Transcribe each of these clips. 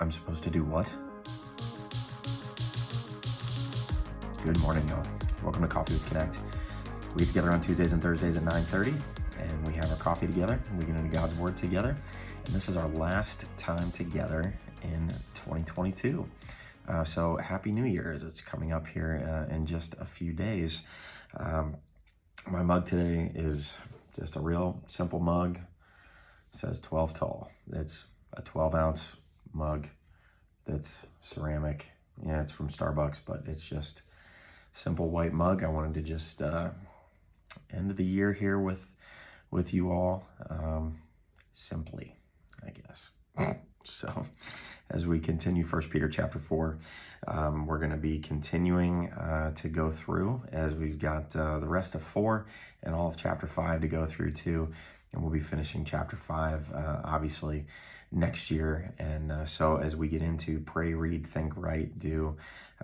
I'm supposed to do what? Good morning, y'all. Welcome to Coffee with Connect. We get together on Tuesdays and Thursdays at 9:30, and we have our coffee together, and we get into God's Word together. And this is our last time together in 2022. So Happy New Year as it's coming up here in just a few days. My mug today is just a real simple mug. It says 12 tall. It's a 12-ounce mug that's ceramic. Yeah, it's from Starbucks, but it's just simple white mug. I wanted to just end the year here with you all simply, I guess. So as we continue 1 Peter chapter 4, we're going to be continuing to go through as we've got the rest of 4 and all of chapter 5 to go through too. And we'll be finishing chapter 5, obviously, next year. And so as we get into pray, read, think, write, do,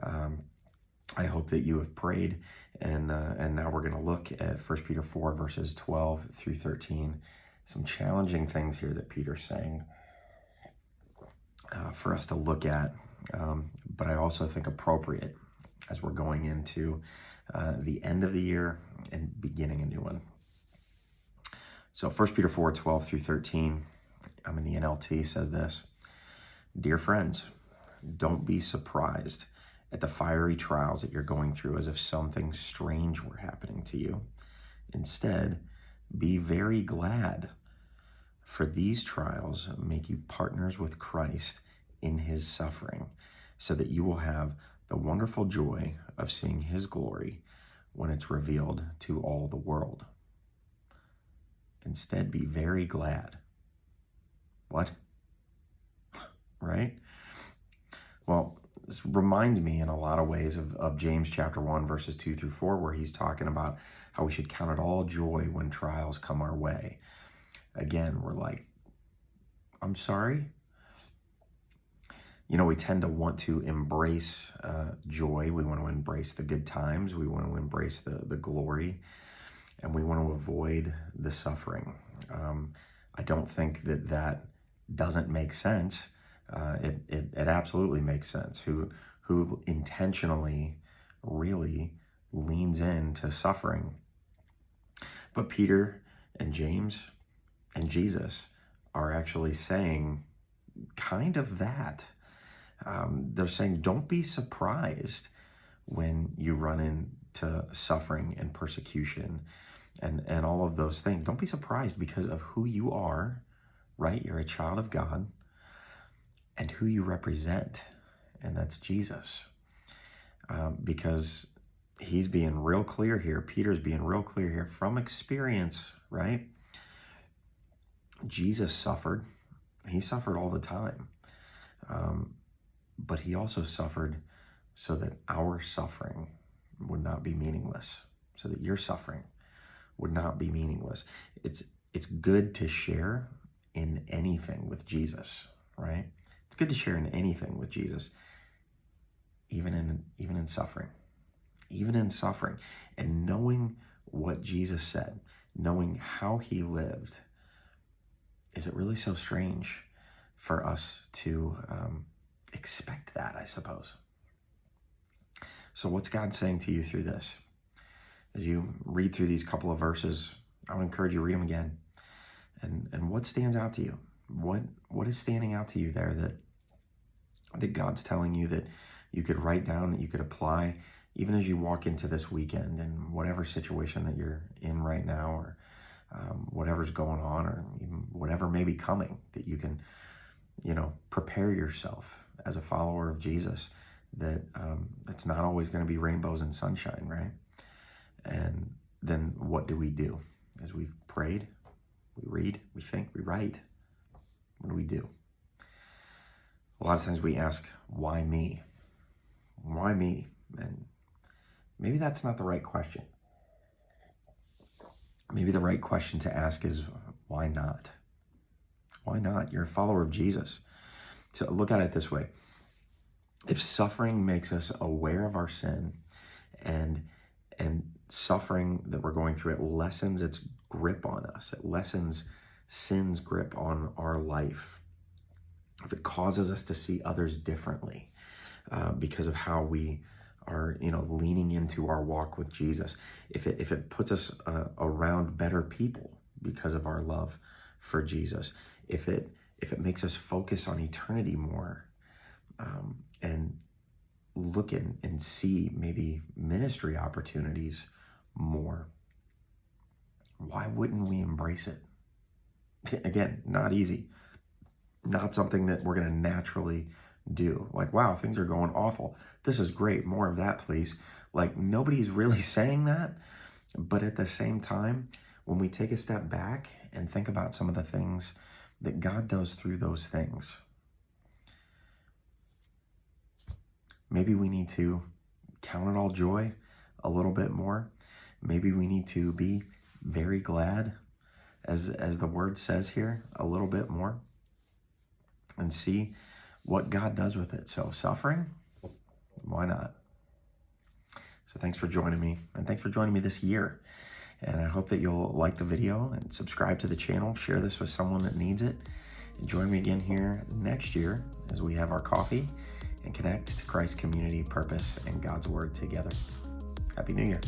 I hope that you have prayed. And now we're going to look at 1 Peter 4, verses 12 through 13. Some challenging things here that Peter's saying for us to look at, but I also think appropriate as we're going into the end of the year and beginning a new one. So 1 Peter 4, 12 through 13, I'm in the NLT, says this: Dear friends, don't be surprised at the fiery trials that you're going through as if something strange were happening to you. Instead, be very glad, for these trials make you partners with Christ in his suffering, so that you will have the wonderful joy of seeing his glory when it's revealed to all the world. Instead, be very glad. What? Right? Well, this reminds me in a lot of ways of James chapter 1, verses 2 through 4, where he's talking about how we should count it all joy when trials come our way. Again, we're like, I'm sorry? You know, we tend to want to embrace joy. We want to embrace the good times. We want to embrace the glory. And we want to avoid the suffering. I don't think that doesn't make sense. It absolutely makes sense. Who intentionally really leans into suffering. But Peter and James and Jesus are actually saying kind of that. They're saying, don't be surprised when you run into suffering and persecution and all of those things. Don't be surprised because of who you are, right? You're a child of God, and who you represent, and that's Jesus. Because he's being real clear here. Peter's being real clear here from experience, right? Jesus suffered. He suffered all the time. But he also suffered so that our suffering would not be meaningless, so that your suffering would not be meaningless. It's good to share in anything with Jesus, right? It's good to share in anything with Jesus, even in suffering. Even in suffering. And knowing what Jesus said, knowing how he lived, is it really so strange for us to expect that, I suppose? So what's God saying to you through this? As you read through these couple of verses, I would encourage you to read them again. And what stands out to you? What is standing out to you there that God's telling you that you could write down, that you could apply, even as you walk into this weekend and whatever situation that you're in right now, or whatever's going on, or even whatever may be coming, that you can, prepare yourself as a follower of Jesus, that it's not always going to be rainbows and sunshine, right? And then what do? As we've prayed, we read, we think, we write. What do we do? A lot of times we ask, why me? Why me? And maybe that's not the right question. Maybe the right question to ask is, why not? Why not? You're a follower of Jesus. So look at it this way. If suffering makes us aware of our sin, and suffering that we're going through, it lessens its grip on us. It lessens sin's grip on our life. if it causes us to see others differently because of how we are, leaning into our walk with Jesus, if it puts us around better people because of our love for Jesus, if it makes us focus on eternity more, and look and see maybe ministry opportunities more, why wouldn't we embrace it? Again, not easy, not something that we're going to naturally do. Like, wow, things are going awful. This is great. More of that, please. Like, nobody's really saying that. But at the same time, when we take a step back and think about some of the things that God does through those things, maybe we need to count it all joy a little bit more. Maybe we need to be very glad, as the word says here, a little bit more, and see what God does with it. So suffering, why not? So thanks for joining me, and thanks for joining me this year. And I hope that you'll like the video and subscribe to the channel, share this with someone that needs it, and join me again here next year as we have our coffee and connect to Christ's community, purpose, and God's word together. Happy New Year.